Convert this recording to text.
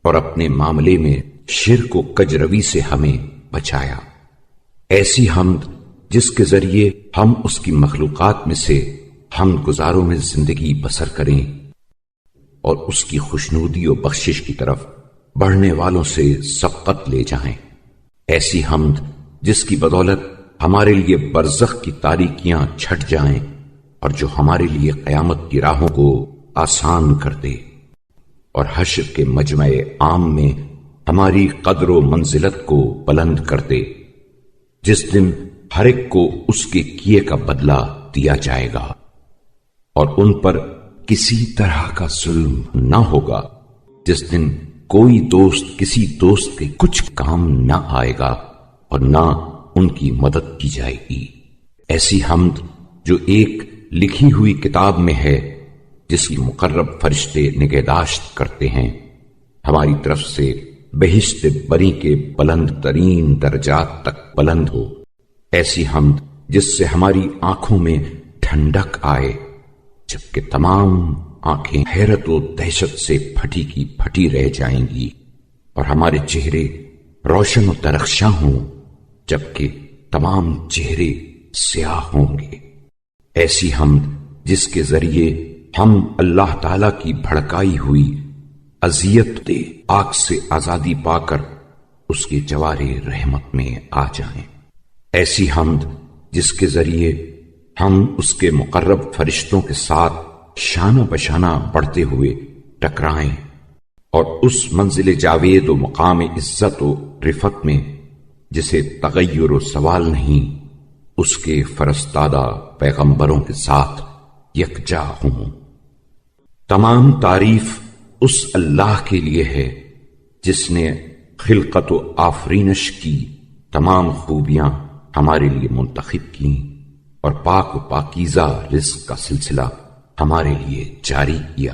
اور اپنے معاملے میں شرک و کجروی سے ہمیں بچایا۔ ایسی حمد جس کے ذریعے ہم اس کی مخلوقات میں سے حمد گزاروں میں زندگی بسر کریں اور اس کی خوشنودی و بخشش کی طرف بڑھنے والوں سے سبقت لے جائیں۔ ایسی حمد جس کی بدولت ہمارے لیے برزخ کی تاریکیاں چھٹ جائیں اور جو ہمارے لیے قیامت کی راہوں کو آسان کر دے اور حشر کے مجمع عام میں ہماری قدر و منزلت کو بلند کر دے، جس دن ہر ایک کو اس کے کیے کا بدلہ دیا جائے گا اور ان پر کسی طرح کا ظلم نہ ہوگا، جس دن کوئی دوست کسی دوست کے کچھ کام نہ آئے گا اور نہ ان کی مدد کی جائے گی۔ ایسی حمد جو ایک لکھی ہوئی کتاب میں ہے جس کی مقرب فرشتے نگہداشت کرتے ہیں، ہماری طرف سے بہشت بری کے بلند ترین درجات تک بلند ہو۔ ایسی حمد جس سے ہماری آنکھوں میں ٹھنڈک آئے جبکہ تمام آنکھیں حیرت و دہشت سے پھٹی کی پھٹی رہ جائیں گی اور ہمارے چہرے روشن و درخشاں ہوں جبکہ تمام چہرے سیاہ ہوں گے۔ ایسی حمد جس کے ذریعے ہم اللہ تعالی کی بھڑکائی ہوئی اذیت دے آگ سے آزادی پا کر اس کے جوارے رحمت میں آ جائیں۔ ایسی حمد جس کے ذریعے ہم اس کے مقرب فرشتوں کے ساتھ شانہ بشانہ بڑھتے ہوئے ٹکرائیں اور اس منزل جاوید و مقام عزت و رفعت میں جسے تغیر و سوال نہیں، اس کے فرستادہ پیغمبروں کے ساتھ یکجا ہوں۔ تمام تعریف اس اللہ کے لیے ہے جس نے خلقت و آفرینش کی تمام خوبیاں ہمارے لیے منتخب کی اور پاک و پاکیزہ رزق کا سلسلہ ہمارے لیے جاری کیا۔